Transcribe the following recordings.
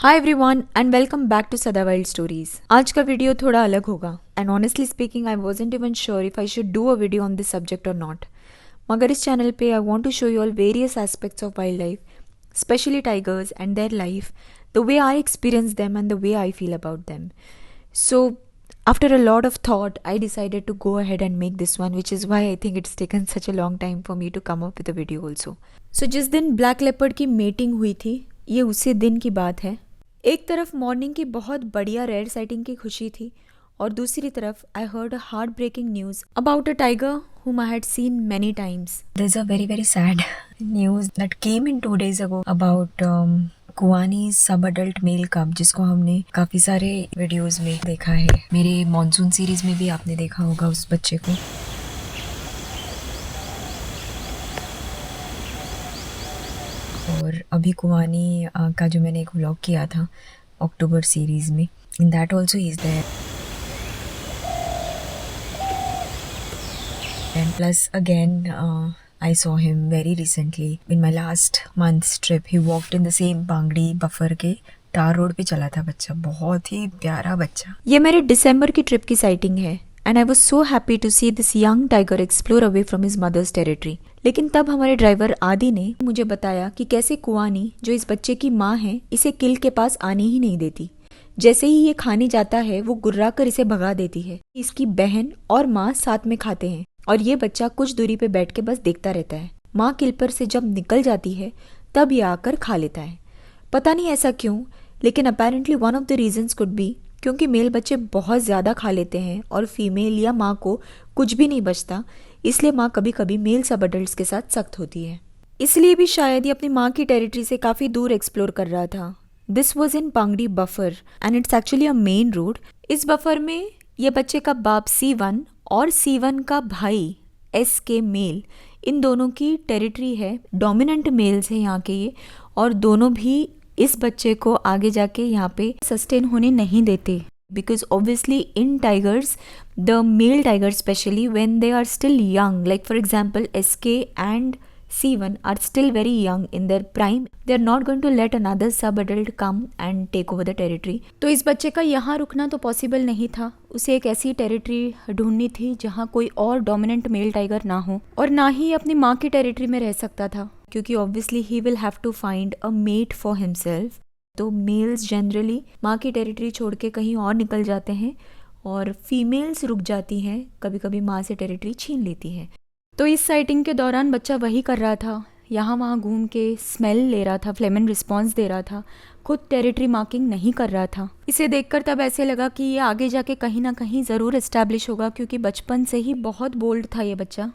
Hi everyone and welcome back to Sada wild stories. आज का video थोड़ा अलग होगा and honestly speaking I wasn't even sure if I should do a video on this subject और not. मगर इस channel पे I want to show you all various aspects of wild life, specially tigers and their life, the way I experience them and the way I feel about them. So after a lot of thought, I decided to go ahead and make this one, which is why I think it's taken such a long time for me to come up with a video also. So जिस दिन black leopard की meeting हुई थी, ये उसी दिन की बात है। एक तरफ मॉर्निंग की बहुत बढ़िया रेयर साइटिंग की खुशी थी और दूसरी तरफ I heard a heart breaking news about a tiger whom I had seen many times. There's a very sad news that came in 2 days ago about कुआनी सब अडल्ट मेल कब, जिसको हमने काफ़ी सारे वीडियोस में देखा है। मेरे मॉनसून सीरीज में भी आपने देखा होगा उस बच्चे को। और अभी कुआनी का जो मैंने एक व्लॉग किया था अक्टूबर सीरीज में, in that also is there. And plus again I saw him very recently in my last month's trip. He walked in the same Bangdi buffer के टार रोड पे चला था बच्चा, बहुत ही प्यारा बच्चा। ये मेरे दिसंबर की ट्रिप की साइटिंग है and I was so happy to see this young tiger explore away from his mother's territory. लेकिन तब हमारे ड्राइवर आदि ने मुझे बताया कि कैसे कुआनी, जो इस बच्चे की माँ है, इसे किल के पास आने ही नहीं देती। जैसे ही ये खाने जाता है वो गुर्रा कर इसे भगा देती है। इसकी बहन और माँ साथ में खाते हैं और ये बच्चा कुछ दूरी पे बैठ के बस देखता रहता है। माँ किलपर से जब निकल जाती है तब ये आकर खा लेता है। पता नहीं ऐसा क्यों, लेकिन apparently one of the reasons could be क्योंकि मेल बच्चे बहुत ज़्यादा खा लेते हैं और फीमेल या माँ को कुछ भी नहीं बचता, इसलिए माँ कभी कभी मेल सब अडल्ट के साथ सख्त होती है। इसलिए भी शायद ये अपनी माँ की टेरिटरी से काफ़ी दूर एक्सप्लोर कर रहा था। This was in Pangdi buffer and it's actually a main road. इस बफर में ये बच्चे का बाप C1 और C1 का भाई SK मेल, इन दोनों की टेरिटरी है। डोमिनेंट मेल्स हैं यहाँ के ये, और दोनों भी इस बच्चे को आगे जाके यहाँ पे सस्टेन होने नहीं देते। Because obviously in tigers, the male tiger specially when they are still young, like for example SK एंड C1 are still very young in their prime. They are not going to let another sub-adult come and take over the territory. तो इस बच्चे का यहाँ रुकना तो possible नहीं था। उसे एक ऐसी टेरिटरी ढूंढनी थी जहाँ कोई और डोमिनेंट मेल टाइगर ना हो, और ना ही अपनी माँ की टेरिटरी में रह सकता था, क्योंकि obviously he will have to find a mate for himself. तो मेल्स जनरली माँ की टेरिटरी छोड़ के कहीं और निकल जाते हैं और फीमेल्स रुक जाती हैं, कभी कभी माँ से टेरिटरी छीन लेती हैं। तो इस साइटिंग के दौरान बच्चा वही कर रहा था, यहाँ वहाँ घूम के स्मेल ले रहा था, फ्लेमन रिस्पॉन्स दे रहा था, खुद टेरिटरी मार्किंग नहीं कर रहा था। इसे देखकर तब ऐसे लगा कि ये आगे जाके कहीं ना कहीं ज़रूर इस्टेब्लिश होगा, क्योंकि बचपन से ही बहुत बोल्ड था ये बच्चा।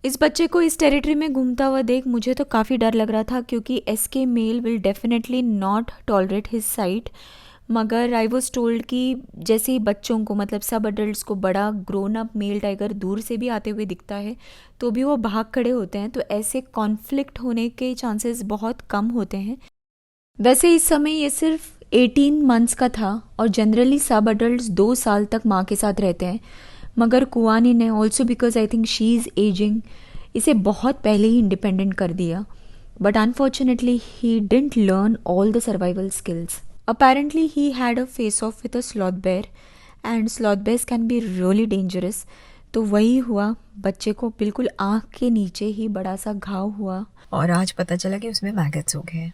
इस बच्चे को इस टेरिटरी में घूमता हुआ देख मुझे तो काफ़ी डर लग रहा था, क्योंकि SK male will definitely not tolerate his sight. मगर आई वॉज टोल्ड कि जैसे ही बच्चों को, मतलब सब अडल्ट्स को, बड़ा ग्रोन अप मेल टाइगर दूर से भी आते हुए दिखता है तो भी वो भाग खड़े होते हैं, तो ऐसे कॉन्फ्लिक्ट होने के चांसेस बहुत कम होते हैं। वैसे इस समय ये सिर्फ 18 मंथ्स का था और जनरली सब अडल्ट्स 2 साल तक माँ के साथ रहते हैं। मगर कुआनी ने also, because I think she is ageing, इसे बहुत पहले ही इंडिपेंडेंट कर दिया। But unfortunately he didn't learn all the survival skills. Apparently he had a face off with a sloth bear and sloth bears can be really dangerous. तो वही हुआ, बच्चे को बिल्कुल आँख के नीचे ही बड़ा सा घाव हुआ और आज पता चला कि उसमें मैगट्स हो गए।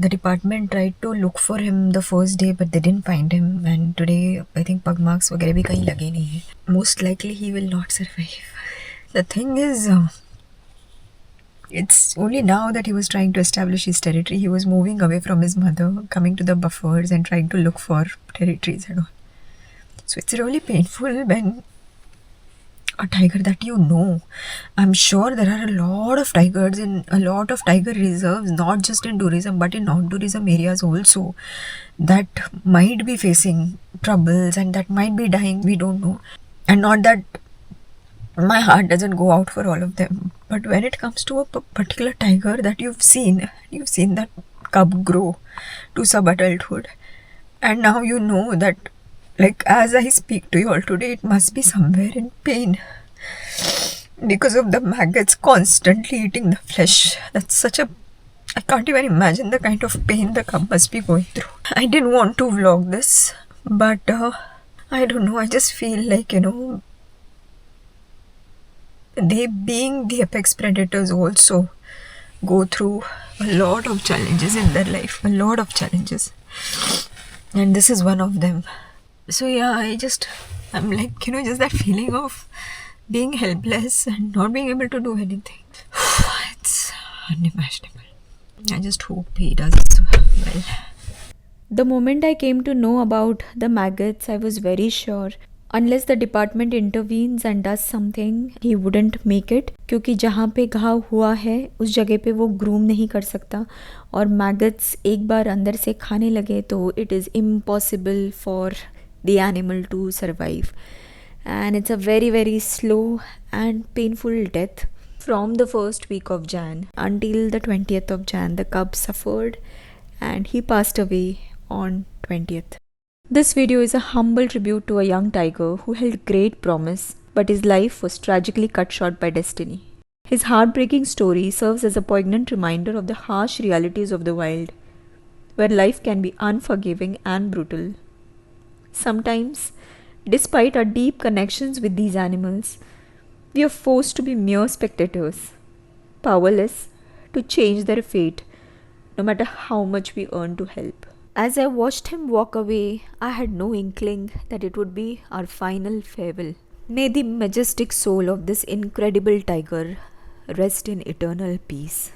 The department tried to look for him the first day, but they didn't find him. And today, I think pug marks वगैरह भी कहीं लगे नहीं हैं. Most likely he will not survive. The thing is, it's only now that he was trying to establish his territory. He was moving away from his mother, coming to the buffers and trying to look for territories and all. So it's really painful when a tiger that you know. I'm sure there are a lot of tigers in a lot of tiger reserves, not just in tourism but in non-tourism areas also, that might be facing troubles and that might be dying. We don't know. And not that my heart doesn't go out for all of them, but when it comes to a particular tiger that you've seen that cub grow to sub-adulthood, and now you know that, like, as I speak to you all today, it must be somewhere in pain because of the maggots constantly eating the flesh. That's such a... I can't even imagine the kind of pain the cub must be going through. I didn't want to vlog this, but I don't know, I just feel like, they, being the apex predators, also go through a lot of challenges in their life, a lot of challenges, and this is one of them. So yeah, I'm like, just that feeling of being helpless and not being able to do anything. It's unimaginable. I just hope he does well. The moment I came to know about the maggots, I was very sure unless the department intervenes and does something, he wouldn't make it. क्योंकि जहाँ पे घाव हुआ है उस जगह पे वो ग्रूम नहीं कर सकता, और maggots एक बार अंदर से खाने लगे तो it is impossible for the animal to survive. And it's a very, very slow and painful death. From the first week of Jan until the 20th of Jan, the cub suffered and he passed away on 20th. This video is a humble tribute to a young tiger who held great promise, but his life was tragically cut short by destiny. His heartbreaking story serves as a poignant reminder of the harsh realities of the wild, where life can be unforgiving and brutal. Sometimes, despite our deep connections with these animals, we are forced to be mere spectators, powerless to change their fate, no matter how much we earn to help. As I watched him walk away, I had no inkling that it would be our final farewell. May the majestic soul of this incredible tiger rest in eternal peace.